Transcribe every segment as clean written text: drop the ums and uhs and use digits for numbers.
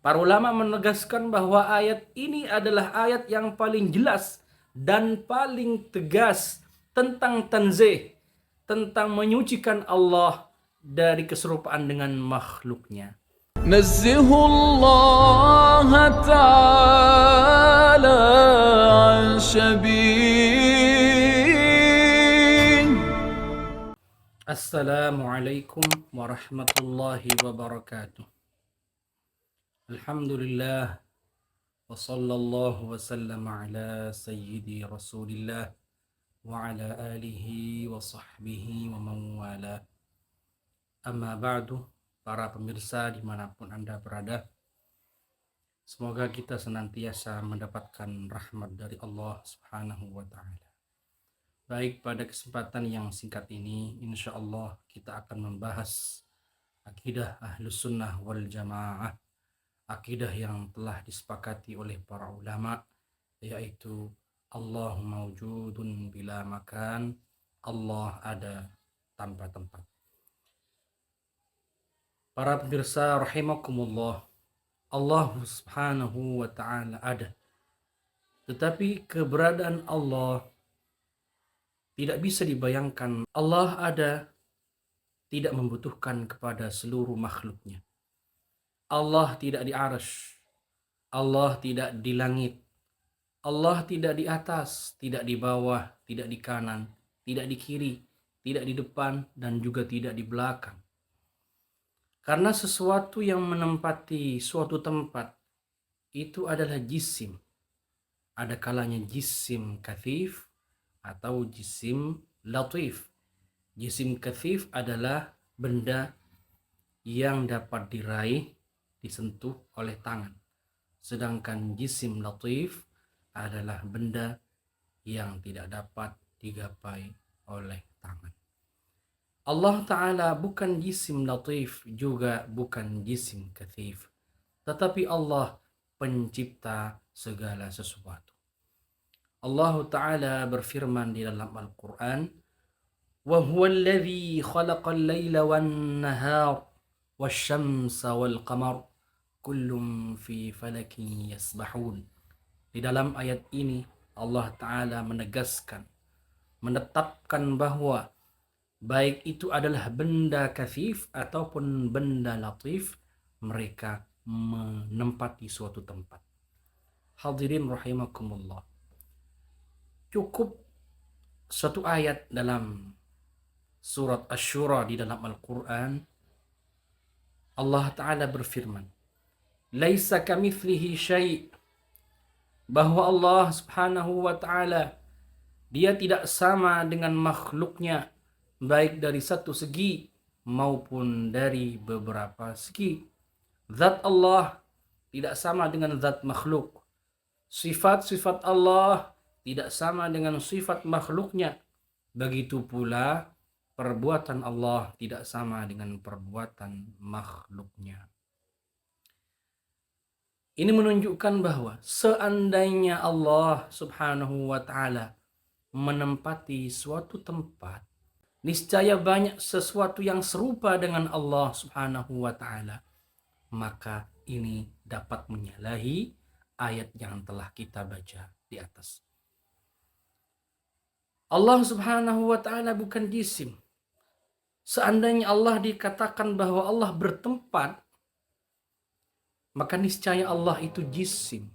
Para ulama menegaskan bahwa ayat ini adalah ayat yang paling jelas dan paling tegas tentang tanzih, tentang menyucikan Allah dari keserupaan dengan makhluknya. نزه الله تعالى عن شبيه. Assalamualaikum warahmatullahi wabarakatuh. Alhamdulillah wa sallallahu wa sallam ala sayyidi rasulillah wa ala alihi wa sahbihi wa man wala. Amma ba'du, para pemirsa dimanapun Anda berada, semoga kita senantiasa mendapatkan rahmat dari Allah Subhanahu wa ta'ala. Baik, pada kesempatan yang singkat ini, insya Allah kita akan membahas akidah Ahlus Sunnah wal Jamaah, akidah yang telah disepakati oleh para ulama, yaitu Allah mawjudun bila makan, Allah ada tanpa tempat. Para pemirsa rahimakumullah, Allah subhanahu wa ta'ala ada. Tetapi keberadaan Allah tidak bisa dibayangkan. Allah ada, tidak membutuhkan kepada seluruh makhluknya. Allah tidak di arsy, Allah tidak di langit, Allah tidak di atas, tidak di bawah, tidak di kanan, tidak di kiri, tidak di depan, dan juga tidak di belakang. Karena sesuatu yang menempati suatu tempat itu adalah jisim. Ada kalanya jisim kathif atau jisim latif. Jisim kathif adalah benda yang dapat diraih, disentuh oleh tangan. Sedangkan jisim latif adalah benda yang tidak dapat digapai oleh tangan. Allah Ta'ala bukan jisim latif, juga bukan jisim kathif, tetapi Allah pencipta segala sesuatu. Allah Ta'ala berfirman di dalam Al-Quran, وَهُوَ الَّذِي خَلَقَ اللَّيْلَ وَالنَّهَارَ وَالشَّمْسَ وَالْقَمَرَ كُلٌّ فِي فَلَكٍ يَسْبَحُونَ. Di dalam ayat ini Allah Ta'ala menegaskan, menetapkan bahwa baik itu adalah benda kathif ataupun benda latif, mereka menempati suatu tempat. Hadirin rahimakumullah, cukup satu ayat dalam surat Asy-Syura di dalam Al-Quran. Allah Ta'ala berfirman, Laisa kamitslihi syai', bahwa Allah Subhanahu wa Ta'ala, dia tidak sama dengan makhluknya, baik dari satu segi maupun dari beberapa segi. Zat Allah tidak sama dengan zat makhluk. Sifat-sifat Allah tidak sama dengan sifat makhluknya. Begitu pula perbuatan Allah tidak sama dengan perbuatan makhluknya. Ini menunjukkan bahwa seandainya Allah Subhanahu wa Ta'ala menempati suatu tempat, niscaya banyak sesuatu yang serupa dengan Allah Subhanahu wa Ta'ala, maka ini dapat menyalahi ayat yang telah kita baca di atas. Allah Subhanahu wa Ta'ala bukan jisim. Seandainya Allah dikatakan bahwa Allah bertempat, maka niscaya Allah itu jisim.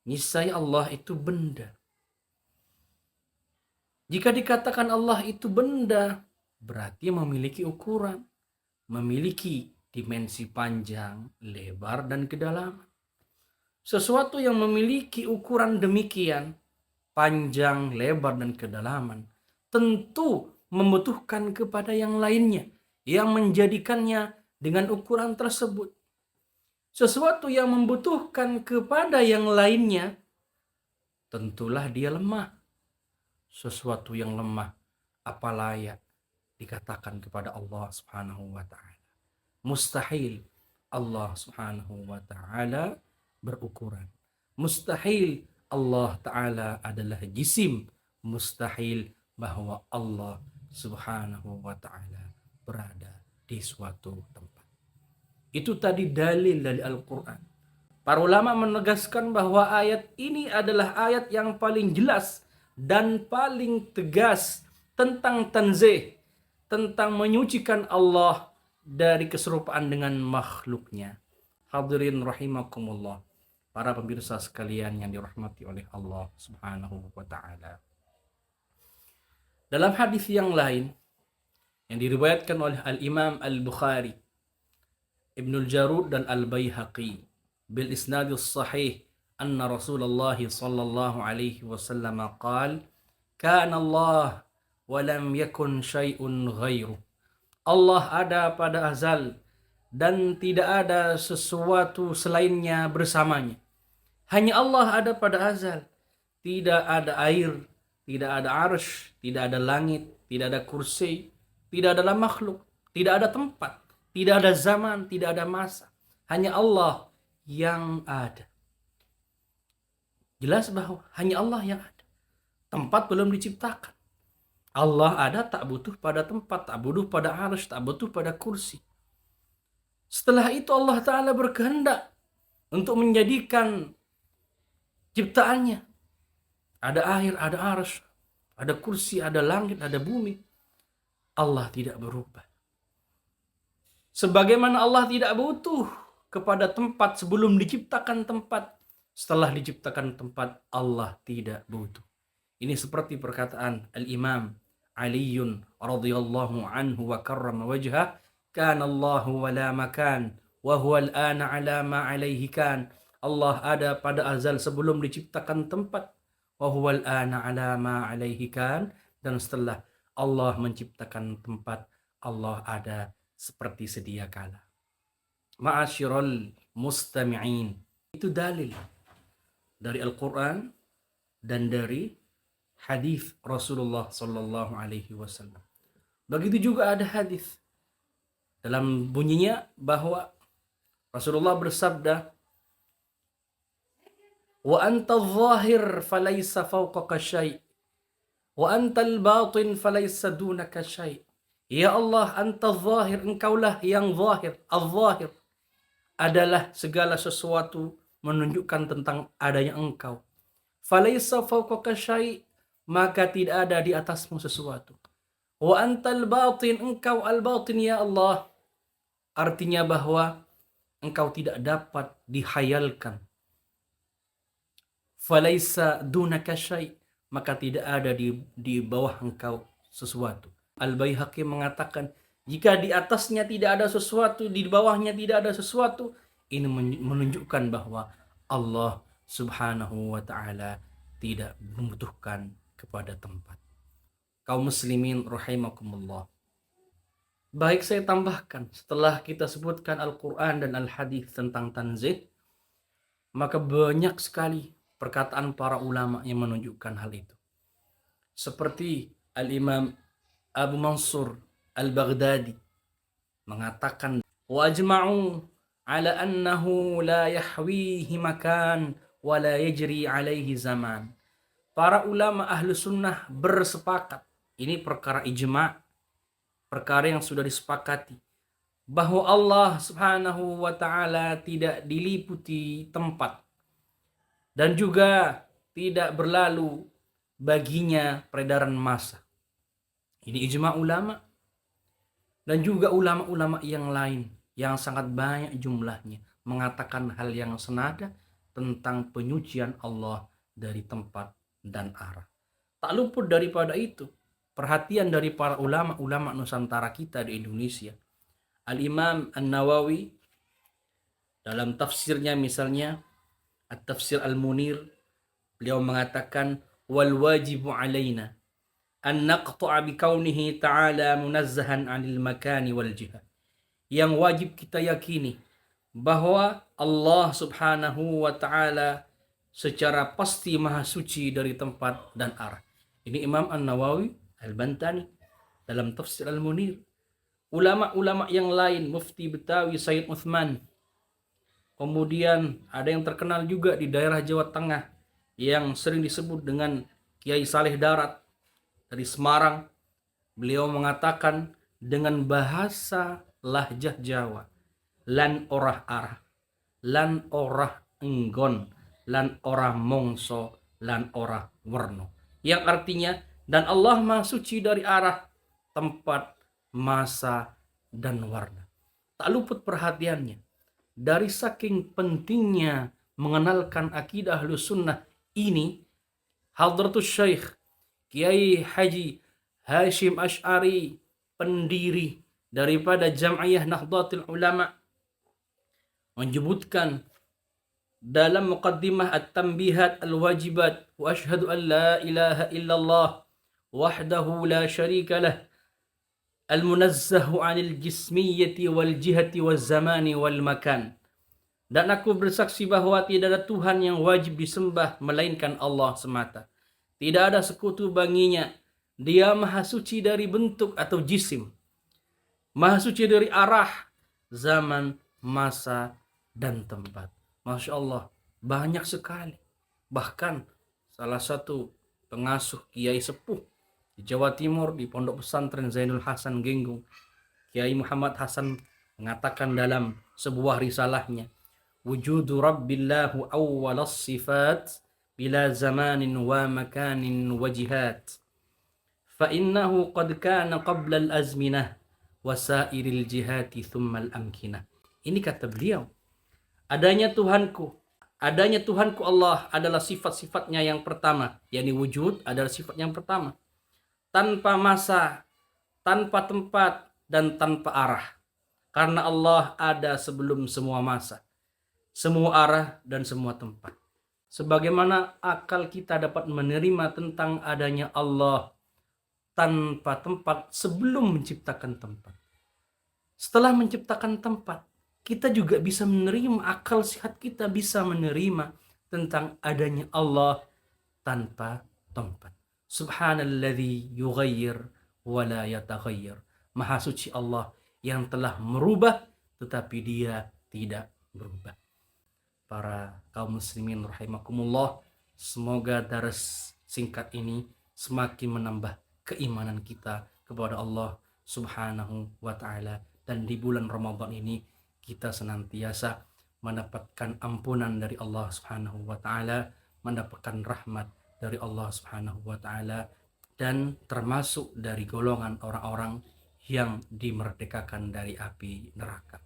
Niscaya Allah itu benda. Jika dikatakan Allah itu benda, berarti memiliki ukuran, memiliki dimensi panjang, lebar, dan kedalaman. Sesuatu yang memiliki ukuran demikian, panjang, lebar, dan kedalaman, tentu membutuhkan kepada yang lainnya, yang menjadikannya dengan ukuran tersebut. Sesuatu yang membutuhkan kepada yang lainnya, tentulah dia lemah. Sesuatu yang lemah, apa layak dikatakan kepada Allah Subhanahu wa Ta'ala? Mustahil Allah Subhanahu wa Ta'ala berukuran. Mustahil Allah Ta'ala adalah jisim. Mustahil bahwa Allah Subhanahu wa Ta'ala berada di suatu tempat. Itu tadi dalil dari Al-Quran. Para ulama menegaskan bahwa ayat ini adalah ayat yang paling jelas dan paling tegas tentang tanzih, tentang menyucikan Allah dari keserupaan dengan makhluknya. Hadirin rahimakumullah, para pemirsa sekalian yang dirahmati oleh Allah Subhanahu wa taala. Dalam hadis yang lain yang diriwayatkan oleh Al-Imam Al-Bukhari, Ibnul Jarud dan Al-Baihaqi bil isnadis sahih anna Rasulullah sallallahu alaihi wasallam qaal kana Allah wa lam yakun syai'un ghairu. Allah ada pada azal dan tidak ada sesuatu selainnya bersamanya. Hanya Allah ada pada azal. Tidak ada air, tidak ada arsy, tidak ada langit, tidak ada kursi, tidak ada makhluk, tidak ada tempat, tidak ada zaman, tidak ada masa. Hanya Allah yang ada. Jelas bahwa hanya Allah yang ada. Tempat belum diciptakan. Allah ada, tak butuh pada tempat, tak butuh pada arsy, tak butuh pada kursi. Setelah itu Allah Ta'ala berkehendak untuk menjadikan ciptaannya. Ada air, ada arsy, ada kursi, ada langit, ada bumi. Allah tidak berubah. Sebagaimana Allah tidak butuh kepada tempat sebelum diciptakan tempat, setelah diciptakan tempat Allah tidak butuh. Ini seperti perkataan Al-Imam Aliun radhiyallahu anhu wa karrama wajhah, kana Allahu wa la makan wa huwa al-ana ala ma alaihi kan. Allah ada pada azal sebelum diciptakan tempat, wa huwa al-ana ala ma alaihi kan, dan setelah Allah menciptakan tempat, Allah ada seperti sedia kala. Ma'asyiral mustami'in, itu dalil dari Al-Quran dan dari hadis Rasulullah sallallahu alaihi wasallam. Begitu juga ada hadis dalam bunyinya bahwa Rasulullah bersabda, wa anta adh-dhahir falaysa fawqaka syai' wa anta al-batin falaysa dunaka syai'. Ya Allah, anta adh-dhahir, engkaulah yang zahir. Al-zahir adalah segala sesuatu menunjukkan tentang adanya engkau. Falaysa fawqaka syai', maka tidak ada di atasmu sesuatu. Wa antal batin, engkau al-batin ya Allah. Artinya bahwa engkau tidak dapat dihayalkan. Falaysa dunaka syai', maka tidak ada di bawah engkau sesuatu. Al-Baihaqi mengatakan, jika di atasnya tidak ada sesuatu, di bawahnya tidak ada sesuatu, ini menunjukkan bahwa Allah Subhanahu wa ta'ala tidak membutuhkan kepada tempat. Kaum muslimin rahimakumullah. Baik, saya tambahkan, setelah kita sebutkan Al-Quran dan Al-Hadis tentang tanzih, maka banyak sekali perkataan para ulama yang menunjukkan hal itu. Seperti Al-Imam Abu Mansur Al-Baghdadi mengatakan, wa ajma'u ala annahu la yahwihi makan wa la yajri alaihi zaman. Para ulama ahlu sunnah bersepakat, ini perkara ijma', perkara yang sudah disepakati, bahwa Allah Subhanahu wa ta'ala tidak diliputi tempat dan juga tidak berlalu baginya peredaran massa. Ini ijma' ulama. Dan juga ulama-ulama yang lain yang sangat banyak jumlahnya mengatakan hal yang senada tentang penyucian Allah dari tempat dan arah. Tak luput daripada itu perhatian dari para ulama-ulama Nusantara kita di Indonesia. Al-Imam An-Nawawi dalam tafsirnya misalnya At-Tafsir Al-Munir, beliau mengatakan, wal wajibu alaina an naqta'a bi kaunihi ta'ala munazzahan 'anil makani wal jihad. Yang wajib kita yakini bahwa Allah Subhanahu wa ta'ala secara pasti maha suci dari tempat dan arah. Ini Imam An-Nawawi Al-Bantani dalam Tafsir Al-Munir. Ulama-ulama yang lain, Mufti Betawi Sayyid Uthman. Kemudian ada yang terkenal juga di daerah Jawa Tengah yang sering disebut dengan Kiai Saleh Darat dari Semarang. Beliau mengatakan dengan bahasa lahjah Jawa lan orah arah, lan orah enggon, lan orah mongso, lan orah werno. Yang artinya, dan Allah Maha Suci dari arah, tempat, masa, dan warna. Tak luput perhatiannya. Dari saking pentingnya mengenalkan akidah Ahlus Sunnah ini, Hadratus Syekh Kiai Haji Hashim Asy'ari, pendiri daripada Jam'iyah Nahdlatul Ulama, menyebutkan dalam muqaddimah At-Tanbihat Al-Wajibat, wa asyhadu an la ilaha illallah wahdahu la syarika lah al-munazzahu 'anil jismiyyati wal jihati waz zamani wal makan. Dan aku bersaksi bahwa tidak ada Tuhan yang wajib disembah melainkan Allah semata. Tidak ada sekutu baginya. Dia maha suci dari bentuk atau jisim, maha suci dari arah, zaman, masa, dan tempat. Masya Allah, banyak sekali. Bahkan salah satu pengasuh kiai sepuh di Jawa Timur, di Pondok Pesantren Zainul Hasan Genggung, Kiai Muhammad Hasan, mengatakan dalam sebuah risalahnya, wujudu rabbillahu awwalas sifat bila zamanin wa makanin wa jihat, fa innahu qad kana qabla al-azminah wasairil jihati thummal amkinah. Ini kata beliau, adanya Tuhanku Allah adalah sifat-sifatnya yang pertama, yakni wujud adalah sifat yang pertama, tanpa masa, tanpa tempat, dan tanpa arah. Karena Allah ada sebelum semua masa, semua arah, dan semua tempat. Sebagaimana akal kita dapat menerima tentang adanya Allah tanpa tempat sebelum menciptakan tempat. Setelah menciptakan tempat, kita juga bisa menerima, akal sehat kita bisa menerima tentang adanya Allah tanpa tempat. Subhanalladzi yughayyir wa la yataghayyir. Maha suci Allah yang telah merubah tetapi dia tidak berubah. Para kaum muslimin rahimakumullah, semoga daras singkat ini semakin menambah keimanan kita kepada Allah Subhanahu wa ta'ala, dan di bulan Ramadan ini kita senantiasa mendapatkan ampunan dari Allah Subhanahu wa ta'ala, mendapatkan rahmat dari Allah Subhanahu wa ta'ala, dan termasuk dari golongan orang-orang yang dimerdekakan dari api neraka.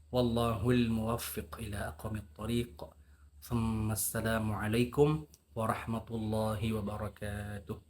Wallahul muwaffiq ila aqwamit thariq. Assalamualaikum warahmatullahi wabarakatuh.